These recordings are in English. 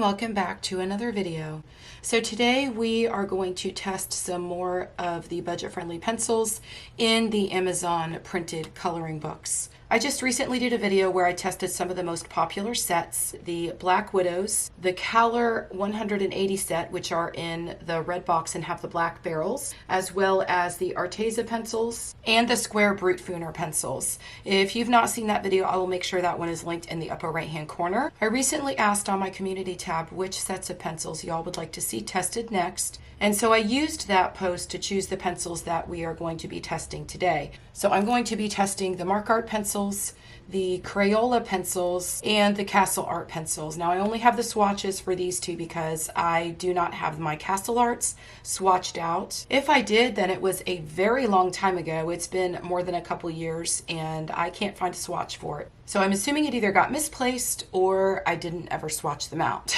welcome back to another video. So today we are going to test some more of the budget-friendly pencils in the Amazon printed coloring books. I just recently did a video where I tested some of the most popular sets, the Black Widows, the COLOR 180 set, which are in the red box and have the black barrels, as well as the Arteza pencils and the square Brute Fooner pencils. If you've not seen that video, I will make sure that one is linked in the upper right hand corner. I recently asked on my community tab which sets of pencils y'all would like to see tested next, and so I used that post to choose the pencils that we are going to be testing today. So I'm going to be testing the Mark Art pencils, the Crayola pencils, and the Castle Art pencils. Now I only have the swatches for these two because I do not have my Castle Arts swatched out. If I did, then it was a very long time ago. It's been more than a couple years and I can't find a swatch for it. So I'm assuming it either got misplaced or I didn't ever swatch them out.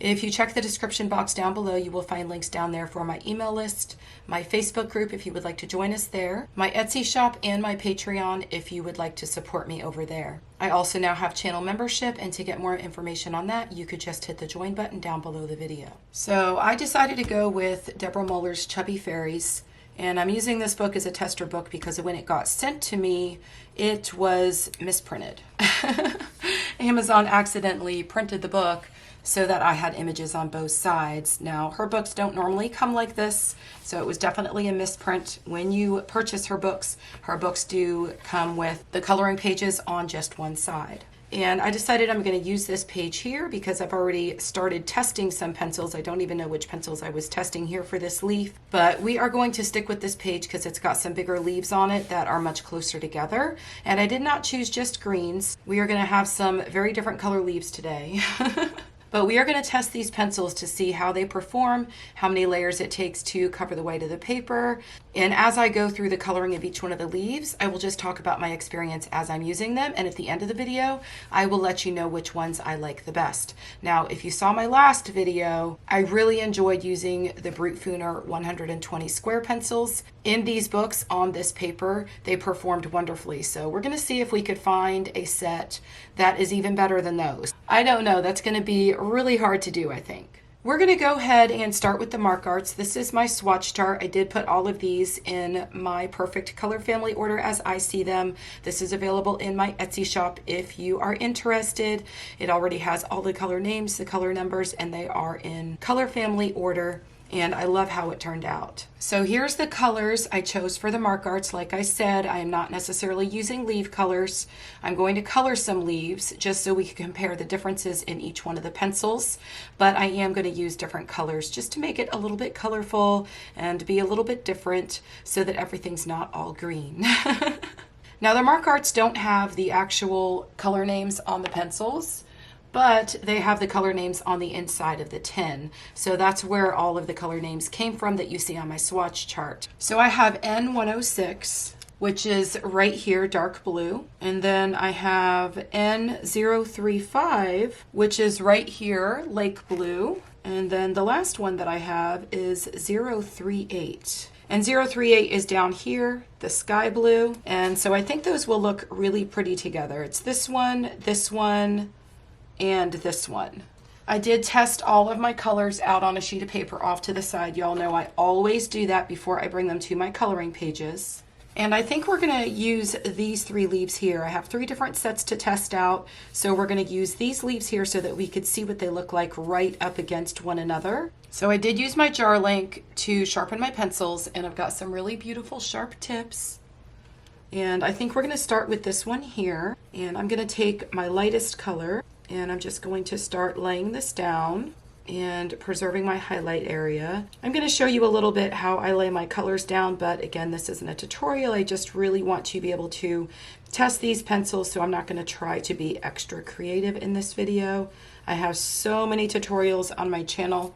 If you check the description box down below, you will find links down there for my email list, my Facebook group if you would like to join us there, my Etsy shop, and my Patreon if you would like to support me over there. I also now have channel membership, and to get more information on that, you could just hit the join button down below the video. So I decided to go with Deborah Muller's Chubby Fairies, and I'm using this book as a tester book because when it got sent to me, it was misprinted. Amazon accidentally printed the book so that I had images on both sides. Now, her books don't normally come like this, so it was definitely a misprint. When you purchase her books do come with the coloring pages on just one side. And I decided I'm going to use this page here because I've already started testing some pencils. I don't even know which pencils I was testing here for this leaf, but we are going to stick with this page because it's got some bigger leaves on it that are much closer together. And I did not choose just greens. We are going to have some very different color leaves today. But we are going to test these pencils to see how they perform, how many layers it takes to cover the weight of the paper. And as I go through the coloring of each one of the leaves, I will just talk about my experience as I'm using them. And at the end of the video, I will let you know which ones I like the best. Now, if you saw my last video, I really enjoyed using the Brute Fooner 120 square pencils. In these books on this paper, they performed wonderfully. So we're going to see if we could find a set that is even better than those. I don't know. That's going to be really hard to do, I think. We're going to go ahead and start with the Mark Arts. This is my swatch chart. I did put all of these in my perfect color family order as I see them. This is available in my Etsy shop if you are interested. It already has all the color names, the color numbers, and they are in color family order. And I love how it turned out. So here's the colors I chose for the Mark Arts. Like I said, I am not necessarily using leaf colors. I'm going to color some leaves just so we can compare the differences in each one of the pencils. But I am going to use different colors just to make it a little bit colorful and be a little bit different so that everything's not all green. Now the Mark Arts don't have the actual color names on the pencils, but they have the color names on the inside of the tin. So that's where all of the color names came from that you see on my swatch chart. So I have N106, which is right here, dark blue. And then I have N035, which is right here, lake blue. And then the last one that I have is 038. And 038 is down here, the sky blue. And so I think those will look really pretty together. It's this one, and this one. I did test all of my colors out on a sheet of paper off to the side. Y'all know I always do that before I bring them to my coloring pages. And I think we're gonna use these three leaves here. I have 3 different sets to test out. So we're gonna use these leaves here so that we could see what they look like right up against one another. So I did use my jar link to sharpen my pencils, and I've got some really beautiful sharp tips. And I think we're gonna start with this one here. And I'm gonna take my lightest color, and I'm just going to start laying this down and preserving my highlight area. I'm going to show you a little bit how I lay my colors down, but again, this isn't a tutorial. I just really want to be able to test these pencils, so I'm not going to try to be extra creative in this video. I have so many tutorials on my channel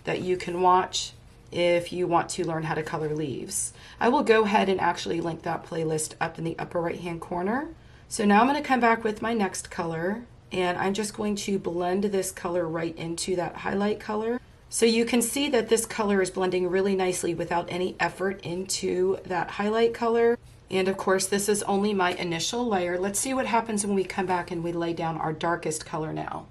that you can watch if you want to learn how to color leaves. I will go ahead and actually link that playlist up in the upper right hand corner. So now I'm going to come back with my next color, and I'm just going to blend this color right into that highlight color. So you can see that this color is blending really nicely without any effort into that highlight color. And of course, this is only my initial layer. Let's see what happens when we come back and we lay down our darkest color now.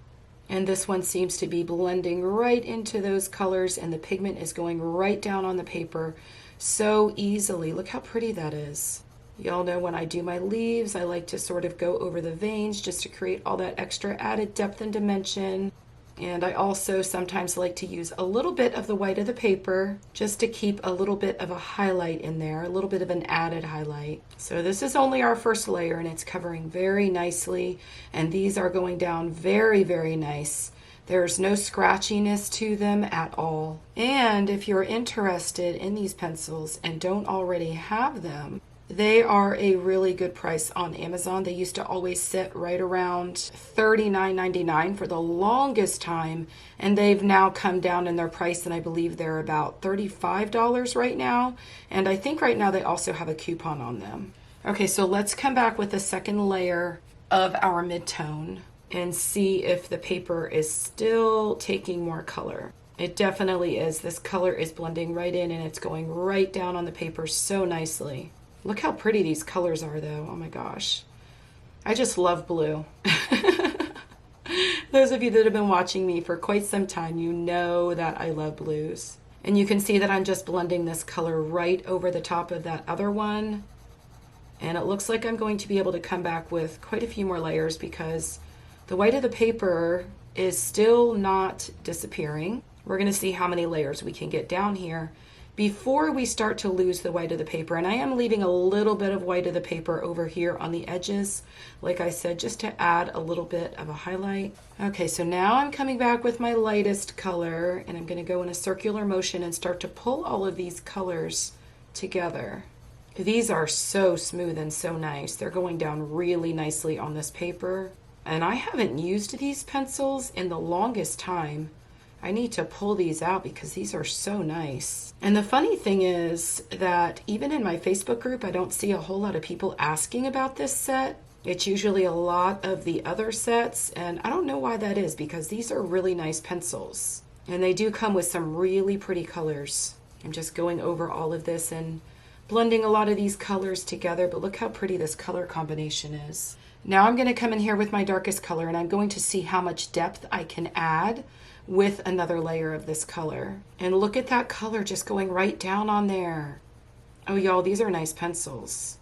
And this one seems to be blending right into those colors, and the pigment is going right down on the paper so easily. Look how pretty that is. Y'all know when I do my leaves, I like to sort of go over the veins just to create all that extra added depth and dimension. And I also sometimes like to use a little bit of the white of the paper just to keep a little bit of a highlight in there, a little bit of an added highlight. So this is only our first layer, and it's covering very nicely, and these are going down very, very nice. There's no scratchiness to them at all. And if you're interested in these pencils and don't already have them, they are a really good price on Amazon. They used to always sit right around $39.99 for the longest time, and they've now come down in their price, and I believe they're about $35 right now. And I think right now they also have a coupon on them. Okay, so let's come back with the second layer of our mid-tone and see if the paper is still taking more color. It definitely is. This color is blending right in, and it's going right down on the paper so nicely. Look how pretty these colors are, though. Oh my gosh. I just love blue. Those of you that have been watching me for quite some time, you know that I love blues. And you can see that I'm just blending this color right over the top of that other one. And it looks like I'm going to be able to come back with quite a few more layers because the white of the paper is still not disappearing. We're going to see how many layers we can get down here before we start to lose the white of the paper. And I am leaving a little bit of white of the paper over here on the edges, like I said, just to add a little bit of a highlight. Okay, so now I'm coming back with my lightest color, and I'm going to go in a circular motion and start to pull all of these colors together. These are so smooth and so nice. They're going down really nicely on this paper. And I haven't used these pencils in the longest time. I need to pull these out because these are so nice. And the funny thing is that even in my Facebook group, I don't see a whole lot of people asking about this set. It's usually a lot of the other sets, and I don't know why that is because these are really nice pencils. And they do come with some really pretty colors. I'm just going over all of this and blending a lot of these colors together, but look how pretty this color combination is. Now I'm going to come in here with my darkest color, and I'm going to see how much depth I can add with another layer of this color. And look at that color just going right down on there. Oh y'all, these are nice pencils.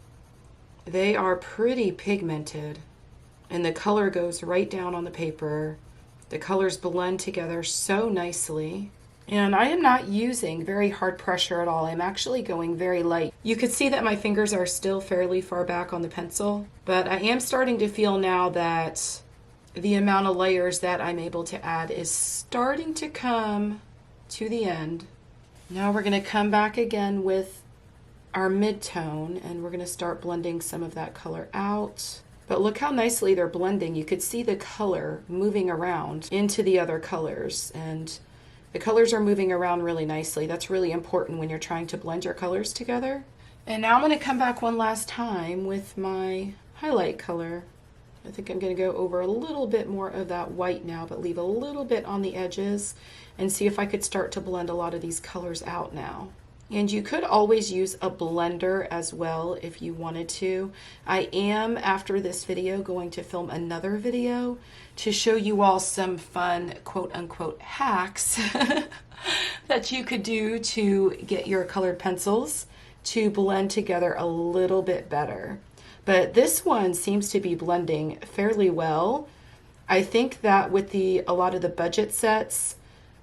They are pretty pigmented, and the color goes right down on the paper. The colors blend together so nicely. And I am not using very hard pressure at all. I'm actually going very light. You could see that my fingers are still fairly far back on the pencil, but I am starting to feel now that the amount of layers that I'm able to add is starting to come to the end. Now we're going to come back again with our mid-tone, and we're going to start blending some of that color out. But look how nicely they're blending. You could see the color moving around into the other colors, and the colors are moving around really nicely. That's really important when you're trying to blend your colors together. And now I'm going to come back one last time with my highlight color. I think I'm going to go over a little bit more of that white now, but leave a little bit on the edges and see if I could start to blend a lot of these colors out now. And you could always use a blender as well if you wanted to. I am, after this video, going to film another video to show you all some fun quote-unquote hacks that you could do to get your colored pencils to blend together a little bit better. But this one seems to be blending fairly well. I think that with a lot of the budget sets,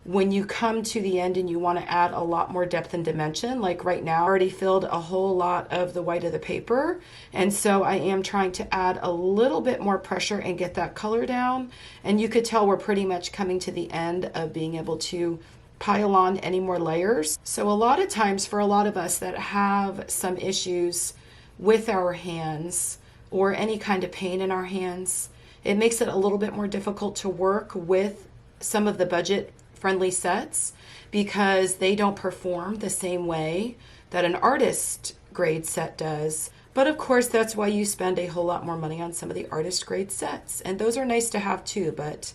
when you come to the end and you want to add a lot more depth and dimension, like right now, I already filled a whole lot of the white of the paper. And so I am trying to add a little bit more pressure and get that color down. And you could tell we're pretty much coming to the end of being able to pile on any more layers. So a lot of times for a lot of us that have some issues with our hands or any kind of pain in our hands, it makes it a little bit more difficult to work with some of the budget friendly sets because they don't perform the same way that an artist grade set does. But of course, that's why you spend a whole lot more money on some of the artist grade sets, and those are nice to have too, but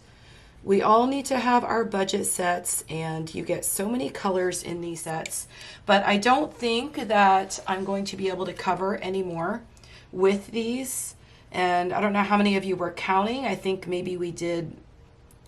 we all need to have our budget sets, and you get so many colors in these sets. But I don't think that I'm going to be able to cover any more with these. And I don't know how many of you were counting. I think maybe we did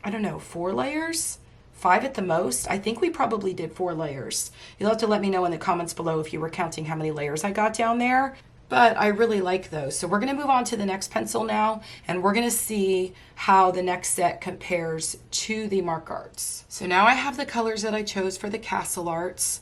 I don't know, 4 layers? 5 at the most? I think we probably did 4 layers. You'll have to let me know in the comments below if you were counting how many layers I got down there. But I really like those. So we're going to move on to the next pencil now, and we're going to see how the next set compares to the Mark Arts. So now I have the colors that I chose for the Castle Arts,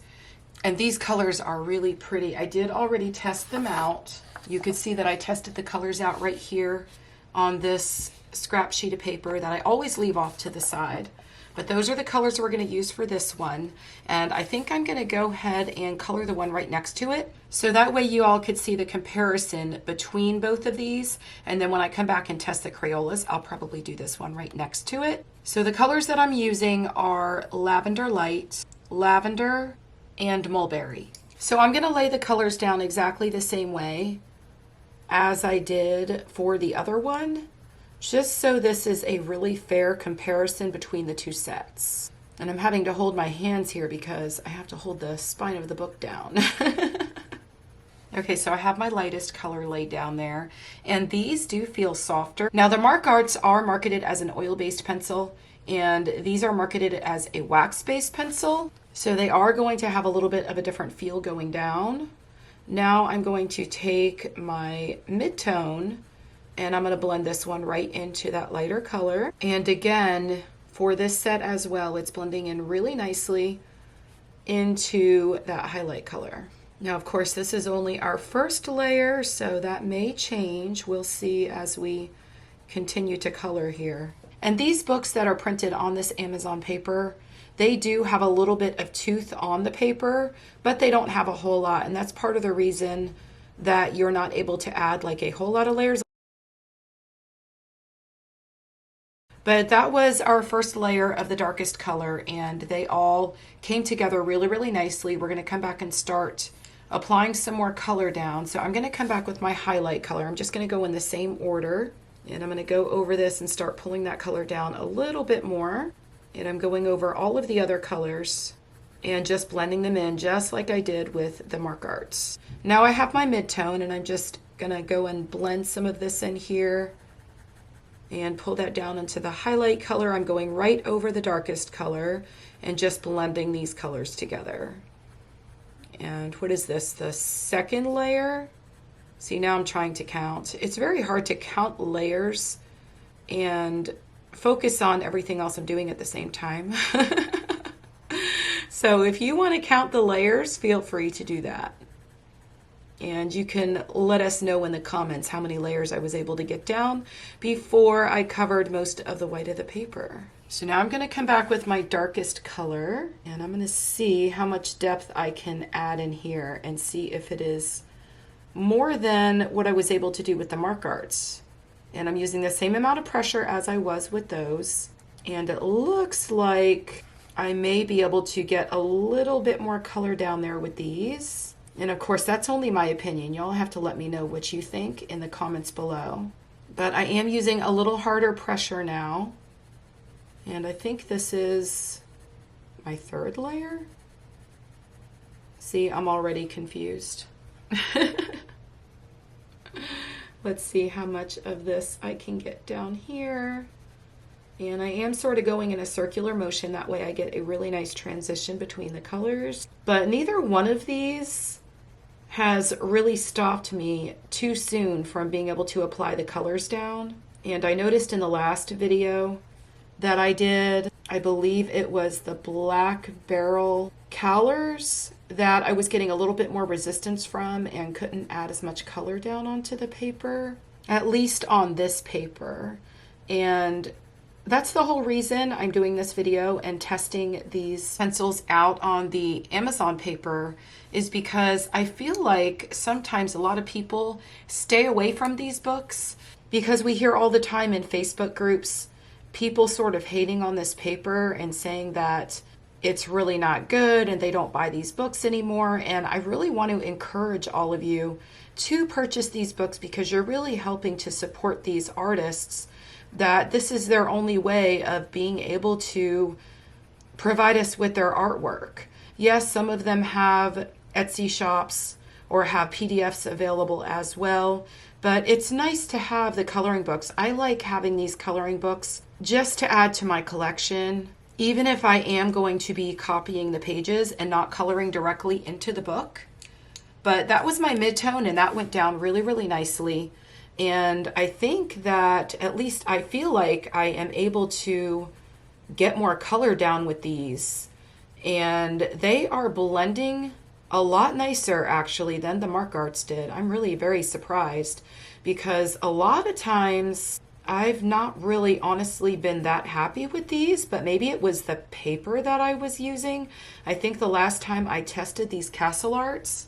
and these colors are really pretty. I did already test them out. You could see that I tested the colors out right here on this scrap sheet of paper that I always leave off to the side. But those are the colors we're going to use for this one. And I think I'm going to go ahead and color the one right next to it. So that way you all could see the comparison between both of these. And then when I come back and test the Crayolas, I'll probably do this one right next to it. So the colors that I'm using are Lavender Light, Lavender, and Mulberry. So I'm going to lay the colors down exactly the same way as I did for the other one, just so this is a really fair comparison between the two sets. And I'm having to hold my hands here because I have to hold the spine of the book down. Okay, so I have my lightest color laid down there, and these do feel softer. Now the Mark Arts are marketed as an oil-based pencil, and these are marketed as a wax-based pencil. So they are going to have a little bit of a different feel going down. Now I'm going to take my mid-tone and I'm going to blend this one right into that lighter color. And again, for this set as well, it's blending in really nicely into that highlight color. Now, of course, this is only our first layer, so that may change. We'll see as we continue to color here. And these books that are printed on this Amazon paper, they do have a little bit of tooth on the paper, but they don't have a whole lot. And that's part of the reason that you're not able to add like a whole lot of layers. But that was our first layer of the darkest color, and they all came together really, really nicely. We're going to come back and start applying some more color down. So I'm going to come back with my highlight color. I'm just going to go in the same order, and I'm going to go over this and start pulling that color down a little bit more. And I'm going over all of the other colors and just blending them in just like I did with the Mark Arts. Now I have my mid-tone, and I'm just going to go and blend some of this in here and pull that down into the highlight color. I'm going right over the darkest color and just blending these colors together. And what is this, the second layer? See, now I'm trying to count. It's very hard to count layers and focus on everything else I'm doing at the same time. So if you want to count the layers, feel free to do that. And you can let us know in the comments how many layers I was able to get down before I covered most of the white of the paper. So now I'm going to come back with my darkest color, and I'm going to see how much depth I can add in here and see if it is more than what I was able to do with the Mark Arts. And I'm using the same amount of pressure as I was with those. And it looks like I may be able to get a little bit more color down there with these. And of course, that's only my opinion. Y'all have to let me know what you think in the comments below. But I am using a little harder pressure now. And I think this is my third layer. See, I'm already confused. Let's see how much of this I can get down here. And I am sort of going in a circular motion. That way I get a really nice transition between the colors. But neither one of these has really stopped me too soon from being able to apply the colors down. And I noticed in the last video that I did, I believe it was the Black Barrel colors, that I was getting a little bit more resistance from and couldn't add as much color down onto the paper, at least on this paper. And that's the whole reason I'm doing this video and testing these pencils out on the Amazon paper, is because I feel like sometimes a lot of people stay away from these books because we hear all the time in Facebook groups people sort of hating on this paper and saying that it's really not good and they don't buy these books anymore. And I really want to encourage all of you to purchase these books because you're really helping to support these artists, that this is their only way of being able to provide us with their artwork. Yes, some of them have Etsy shops or have PDFs available as well, but it's nice to have the coloring books. I like having these coloring books just to add to my collection, even if I am going to be copying the pages and not coloring directly into the book. But that was my mid-tone, and that went down really, really nicely. And I think that, at least I feel like I am able to get more color down with these. And they are blending a lot nicer actually than the Mark Arts did. I'm really very surprised, because a lot of times I've not really honestly been that happy with these, but maybe it was the paper that I was using. I think the last time I tested these Castle Arts,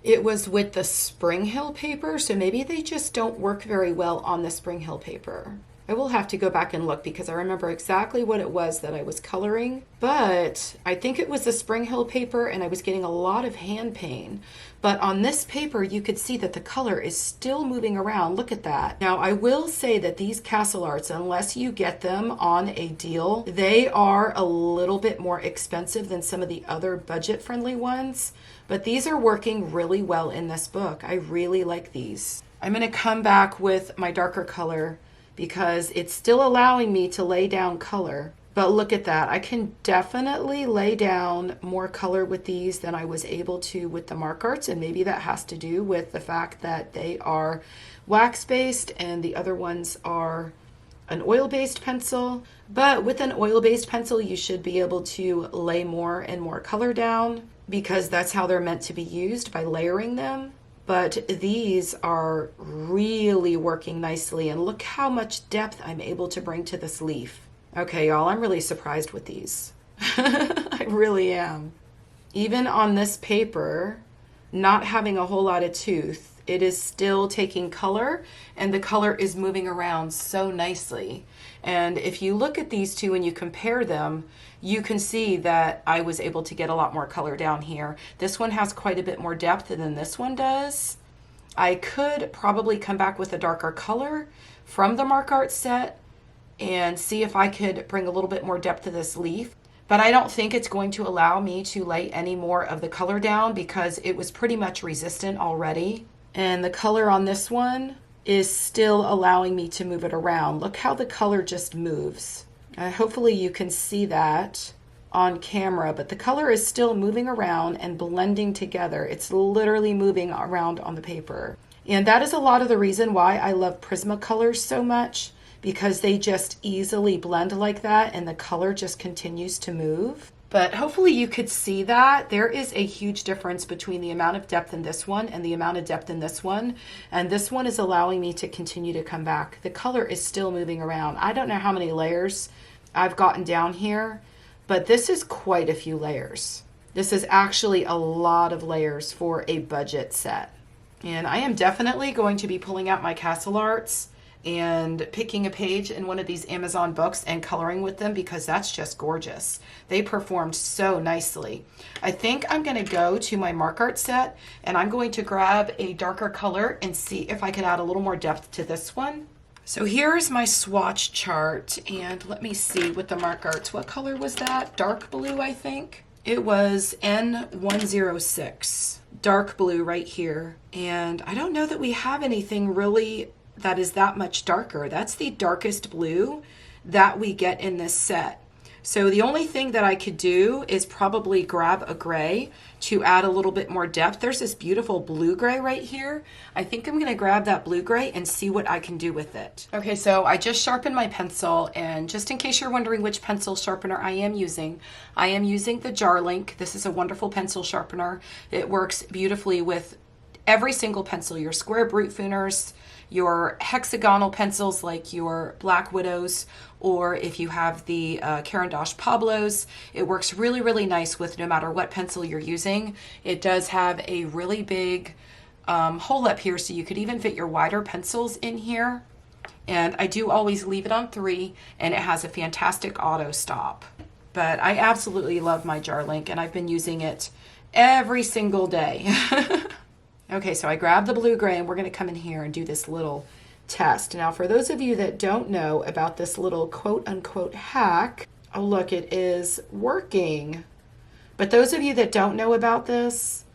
it was with the Spring Hill paper, so maybe they just don't work very well on the Spring Hill paper. I will have to go back and look, because I remember exactly what it was that I was coloring, but I think it was the Spring Hill paper, and I was getting a lot of hand pain. But on this paper, you could see that the color is still moving around. Look at that. Now, I will say that these Castle Arts, unless you get them on a deal, they are a little bit more expensive than some of the other budget-friendly ones, but these are working really well in this book. I really like these. I'm going to come back with my darker color, because it's still allowing me to lay down color. But look at that. I can definitely lay down more color with these than I was able to with the Mark Arts, and maybe that has to do with the fact that they are wax-based and the other ones are an oil-based pencil. But with an oil-based pencil, you should be able to lay more and more color down, because that's how they're meant to be used, by layering them. But these are really working nicely, and look how much depth I'm able to bring to this leaf. Okay, y'all, I'm really surprised with these. I really am. Even on this paper, not having a whole lot of tooth, it is still taking color, and the color is moving around so nicely. And if you look at these two and you compare them, you can see that I was able to get a lot more color down here. This one has quite a bit more depth than this one does. I could probably come back with a darker color from the Mark Art set and see if I could bring a little bit more depth to this leaf. But I don't think it's going to allow me to lay any more of the color down, because it was pretty much resistant already. And the color on this one is still allowing me to move it around. Look how the color just moves. Hopefully you can see that on camera, but the color is still moving around and blending together. It's literally moving around on the paper. And that is a lot of the reason why I love Prismacolors so much, because they just easily blend like that and the color just continues to move. But hopefully you could see that there is a huge difference between the amount of depth in this one and the amount of depth in this one. And this one is allowing me to continue to come back. The color is still moving around. I don't know how many layers I've gotten down here, but this is quite a few layers. This is actually a lot of layers for a budget set. And I am definitely going to be pulling out my Castle Arts and picking a page in one of these Amazon books and coloring with them, because that's just gorgeous. They performed so nicely. I think I'm going to go to my Mark Art set, and I'm going to grab a darker color and see if I can add a little more depth to this one. So here's my swatch chart, and let me see with the Mark Arts. What color was that? Dark blue, I think. It was N106. Dark blue right here. And I don't know that we have anything really that is that much darker. That's the darkest blue that we get in this set. So the only thing that I could do is probably grab a gray to add a little bit more depth. There's this beautiful blue gray right here. I think I'm gonna grab that blue gray and see what I can do with it. Okay, so I just sharpened my pencil, and just in case you're wondering which pencil sharpener I am using the Jarlink. This is a wonderful pencil sharpener. It works beautifully with every single pencil, your square brute fooners, your hexagonal pencils like your Black Widows, or if you have the Caran d'Ache Pablos. It works really, really nice with no matter what pencil you're using. It does have a really big hole up here, so you could even fit your wider pencils in here. And I do always leave it on 3, and it has a fantastic auto stop. But I absolutely love my Jarlink, and I've been using it every single day. Okay, so I grabbed the blue gray, and we're going to come in here and do this little test. Now, for those of you that don't know about this little quote-unquote hack, oh look, it is working. But those of you that don't know about this,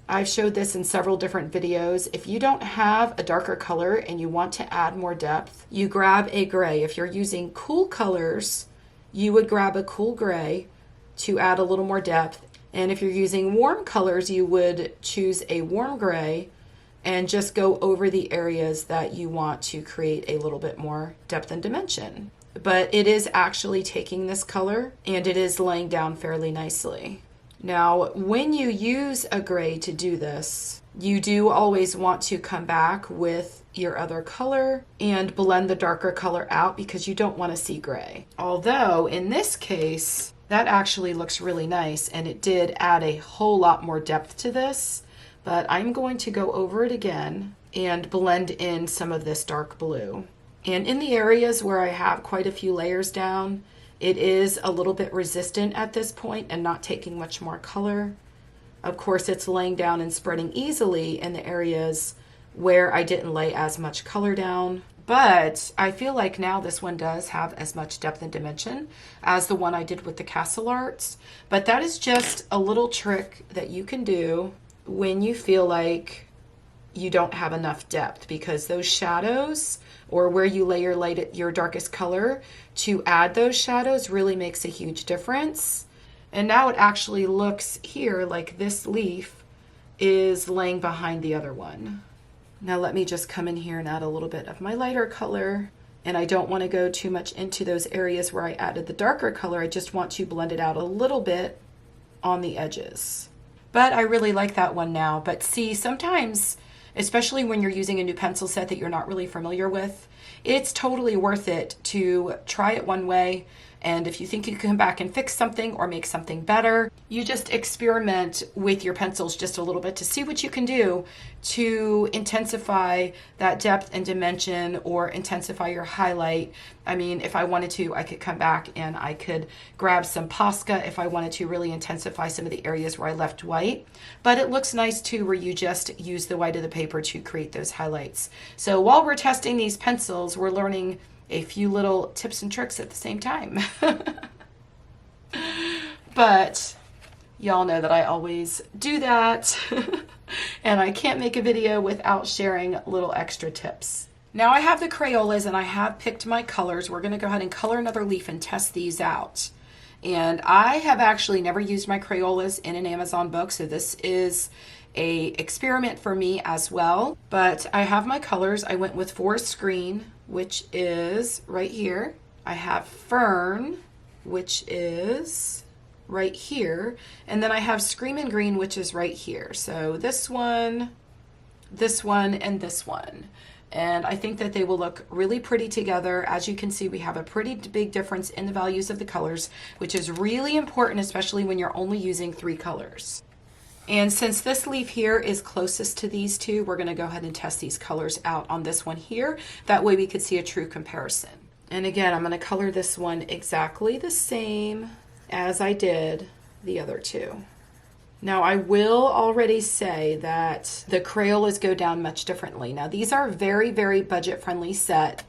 I've showed this in several different videos. If you don't have a darker color and you want to add more depth, you grab a gray. If you're using cool colors, you would grab a cool gray to add a little more depth. And if you're using warm colors, you would choose a warm gray and just go over the areas that you want to create a little bit more depth and dimension. But it is actually taking this color and it is laying down fairly nicely. Now, when you use a gray to do this, you do always want to come back with your other color and blend the darker color out because you don't want to see gray. Although in this case, that actually looks really nice and it did add a whole lot more depth to this, but I'm going to go over it again and blend in some of this dark blue. And in the areas where I have quite a few layers down, it is a little bit resistant at this point and not taking much more color. Of course, it's laying down and spreading easily in the areas where I didn't lay as much color down. But I feel like now this one does have as much depth and dimension as the one I did with the Castle Arts. But that is just a little trick that you can do when you feel like you don't have enough depth, because those shadows, or where you lay your darkest color to add those shadows, really makes a huge difference. And now it actually looks here like this leaf is laying behind the other one. Now let me just come in here and add a little bit of my lighter color. And I don't want to go too much into those areas where I added the darker color. I just want to blend it out a little bit on the edges. But I really like that one now. But see, sometimes, especially when you're using a new pencil set that you're not really familiar with, it's totally worth it to try it one way. And if you think you can come back and fix something or make something better, you just experiment with your pencils just a little bit to see what you can do to intensify that depth and dimension or intensify your highlight. I mean, if I wanted to, I could come back and I could grab some Posca if I wanted to really intensify some of the areas where I left white. But it looks nice too where you just use the white of the paper to create those highlights. So while we're testing these pencils, we're learning a few little tips and tricks at the same time. But y'all know that I always do that. And I can't make a video without sharing little extra tips. Now I have the Crayolas and I have picked my colors. We're going to go ahead and color another leaf and test these out. And I have actually never used my Crayolas in an Amazon book, so this is a experiment for me as well. But I have my colors. I went with Forest Green, which is right here. I have Fern, which is right here. And then I have Screamin' Green, which is right here. So this one, and this one. And I think that they will look really pretty together. As you can see, we have a pretty big difference in the values of the colors, which is really important, especially when you're only using 3 colors. And since this leaf here is closest to these two, we're going to go ahead and test these colors out on this one here. That way we could see a true comparison. And again, I'm going to color this one exactly the same as I did the other two. Now I will already say that the Crayolas go down much differently. Now these are very, very budget friendly set.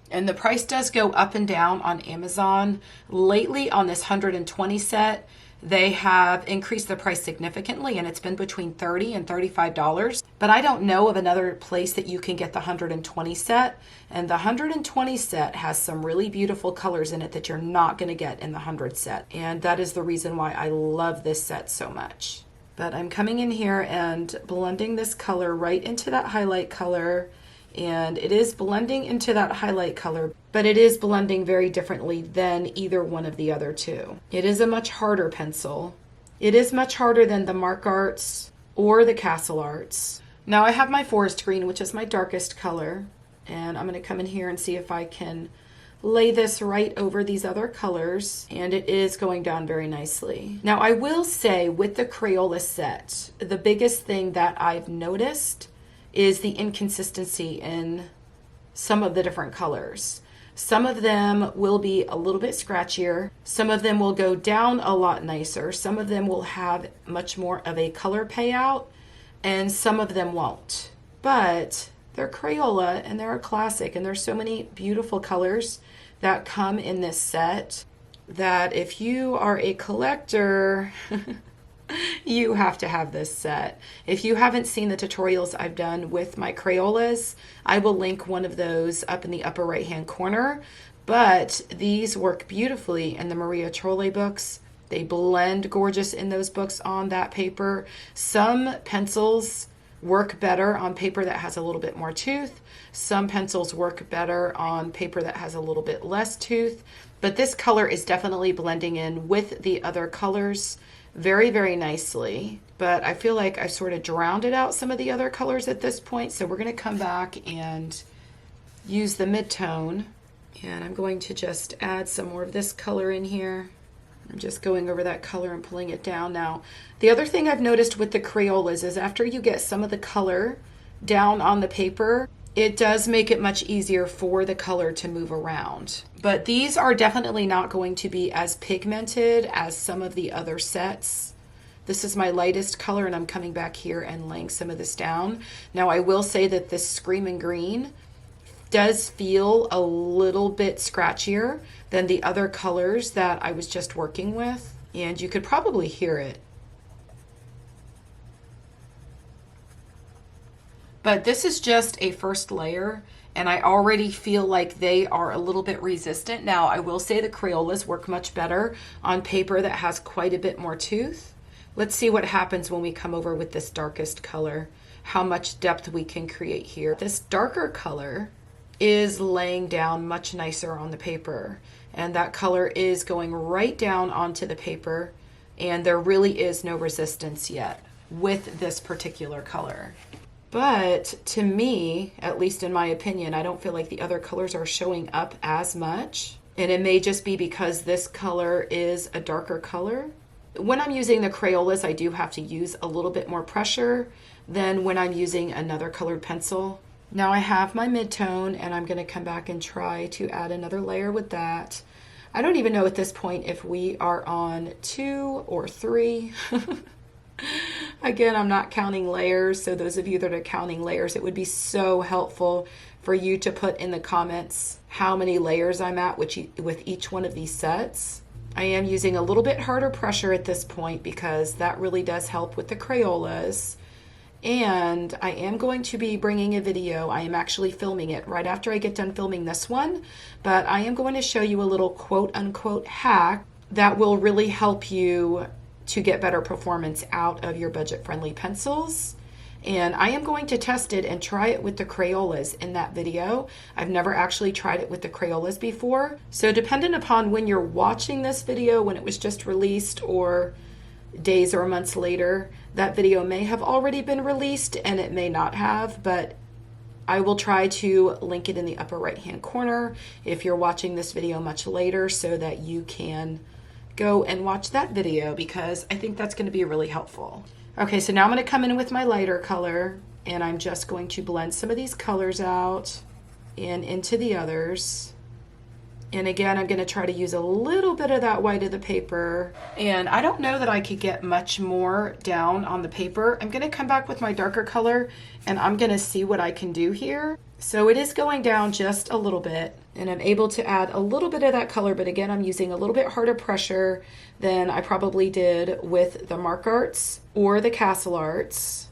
And the price does go up and down on Amazon. Lately on this 120 set, they have increased the price significantly, and it's been between $30 and $35. But I don't know of another place that you can get the 120 set. And the 120 set has some really beautiful colors in it that you're not going to get in the 100 set. And that is the reason why I love this set so much. But I'm coming in here and blending this color right into that highlight color. And it is blending into that highlight color, but it is blending very differently than either one of the other two. It is a much harder pencil. It is much harder than the Mark Arts or the Castle Arts. Now I have my Forest Green, which is my darkest color, and I'm going to come in here and see if I can lay this right over these other colors, and it is going down very nicely. Now I will say with the Crayola set, the biggest thing that I've noticed is the inconsistency in some of the different colors. Some of them will be a little bit scratchier. Some of them will go down a lot nicer. Some of them will have much more of a color payout, and some of them won't. But they're Crayola and they're a classic, and there's so many beautiful colors that come in this set that if you are a collector, You have to have this set. If you haven't seen the tutorials I've done with my Crayolas, I will link one of those up in the upper right hand corner. But these work beautifully in the Maria Trolle books. They blend gorgeous in those books on that paper. Some pencils work better on paper that has a little bit more tooth. Some pencils work better on paper that has a little bit less tooth. But this color is definitely blending in with the other colors very, very nicely. But I feel like I've sort of drowned out some of the other colors at this point. So we're going to come back and use the mid-tone. And I'm going to just add some more of this color in here. I'm just going over that color and pulling it down now. The other thing I've noticed with the Crayolas is after you get some of the color down on the paper, it does make it much easier for the color to move around. But these are definitely not going to be as pigmented as some of the other sets. This is my lightest color, and I'm coming back here and laying some of this down. Now I will say that this Screaming Green does feel a little bit scratchier than the other colors that I was just working with, and you could probably hear it. But this is just a first layer, and I already feel like they are a little bit resistant. Now, I will say the Crayolas work much better on paper that has quite a bit more tooth. Let's see what happens when we come over with this darkest color, how much depth we can create here. This darker color is laying down much nicer on the paper, and that color is going right down onto the paper, and there really is no resistance yet with this particular color. But to me, at least in my opinion, I don't feel like the other colors are showing up as much, and it may just be because this color is a darker color. When I'm using the Crayolas, I do have to use a little bit more pressure than when I'm using another colored pencil. Now I have my mid-tone, and I'm going to come back and try to add another layer with that. I don't even know at this point if we are on 2 or 3. Again, I'm not counting layers, so those of you that are counting layers, it would be so helpful for you to put in the comments how many layers I'm at with each one of these sets. I am using a little bit harder pressure at this point because that really does help with the Crayolas. And I am going to be bringing a video. I am actually filming it right after I get done filming this one, but I am going to show you a little quote-unquote hack that will really help you to get better performance out of your budget-friendly pencils. And I am going to test it and try it with the Crayolas in that video. I've never actually tried it with the Crayolas before. So depending upon when you're watching this video, when it was just released or days or months later, that video may have already been released and it may not have, but I will try to link it in the upper right hand corner if you're watching this video much later so that you can go and watch that video, because I think that's going to be really helpful. Okay, so now I'm going to come in with my lighter color, and I'm just going to blend some of these colors out and into the others. And again, I'm going to try to use a little bit of that white of the paper. And I don't know that I could get much more down on the paper. I'm going to come back with my darker color, and I'm going to see what I can do here. So it is going down just a little bit, and I'm able to add a little bit of that color, but again, I'm using a little bit harder pressure than I probably did with the Mark Arts or the Castle Arts.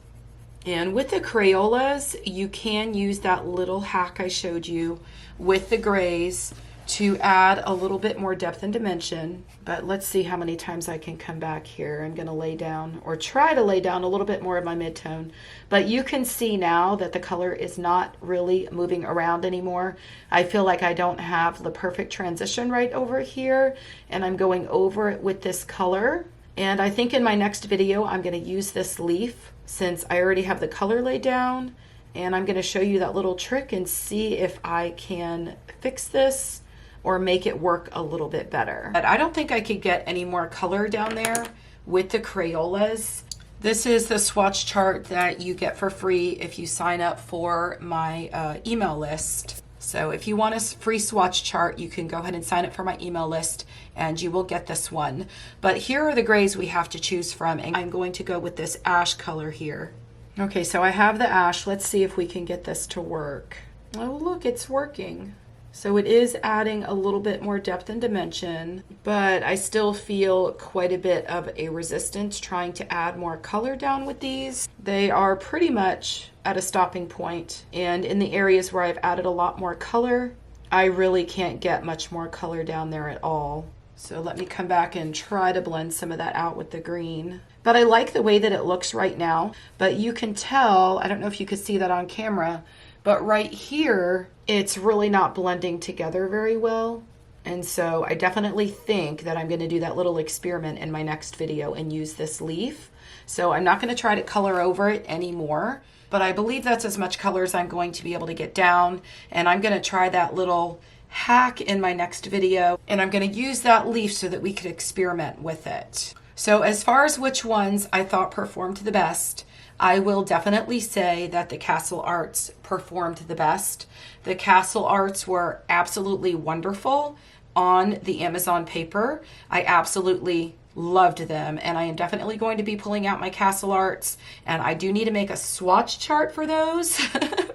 And with the Crayolas, you can use that little hack I showed you with the grays to add a little bit more depth and dimension. But let's see how many times I can come back here. I'm going to lay down, or try to lay down, a little bit more of my mid-tone. But you can see now that the color is not really moving around anymore. I feel like I don't have the perfect transition right over here, and I'm going over it with this color. And I think in my next video, I'm going to use this leaf since I already have the color laid down, and I'm going to show you that little trick and see if I can fix this or make it work a little bit better. But I don't think I could get any more color down there with the Crayolas. This is the swatch chart that you get for free if you sign up for my email list. So if you want a free swatch chart, you can go ahead and sign up for my email list and you will get this one. But here are the grays we have to choose from, and I'm going to go with this ash color here. Okay, so I have the ash. Let's see if we can get this to work. Oh, look, it's working. So it is adding a little bit more depth and dimension, but I still feel quite a bit of a resistance trying to add more color down with these. They are pretty much at a stopping point, and in the areas where I've added a lot more color, I really can't get much more color down there at all. So let me come back and try to blend some of that out with the green. But I like the way that it looks right now, but you can tell, I don't know if you could see that on camera, but right here, it's really not blending together very well. And so I definitely think that I'm going to do that little experiment in my next video and use this leaf. So I'm not going to try to color over it anymore, but I believe that's as much color as I'm going to be able to get down. And I'm going to try that little hack in my next video, and I'm going to use that leaf so that we could experiment with it. So as far as which ones I thought performed the best, I will definitely say that the Castle Arts performed the best. The Castle Arts were absolutely wonderful on the Amazon paper. I absolutely loved them, and I am definitely going to be pulling out my Castle Arts, and I do need to make a swatch chart for those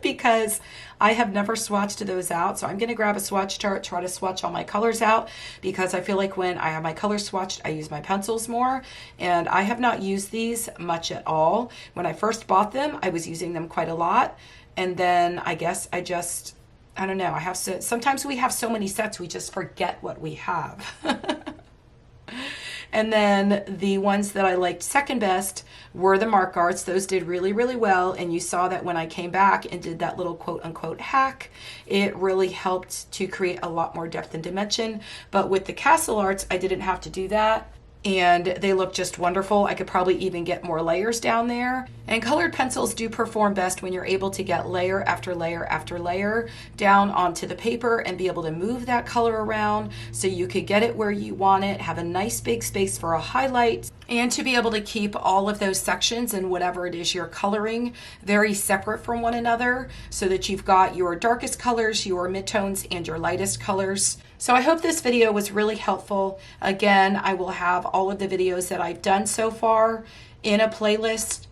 because I have never swatched those out. So I'm going to grab a swatch chart, try to swatch all my colors out, because I feel like when I have my colors swatched, I use my pencils more, and I have not used these much at all. When I first bought them, I was using them quite a lot, and then I guess I don't know, sometimes we have so many sets we just forget what we have. And then the ones that I liked second best were the mark arts. Those did really, really well. And you saw that when I came back and did that little quote unquote hack, it really helped to create a lot more depth and dimension. But with the Castle Arts, I didn't have to do that. And they look just wonderful. I could probably even get more layers down there. And colored pencils do perform best when you're able to get layer after layer after layer down onto the paper and be able to move that color around so you could get it where you want it, have a nice big space for a highlight, and to be able to keep all of those sections and whatever it is you're coloring very separate from one another so that you've got your darkest colors, your midtones, and your lightest colors. So I hope this video was really helpful. Again, I will have all of the videos that I've done so far in a playlist.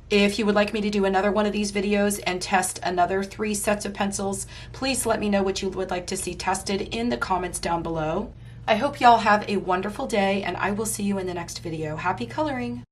If you would like me to do another one of these videos and test another 3 sets of pencils, please let me know what you would like to see tested in the comments down below. I hope y'all have a wonderful day, and I will see you in the next video. Happy coloring!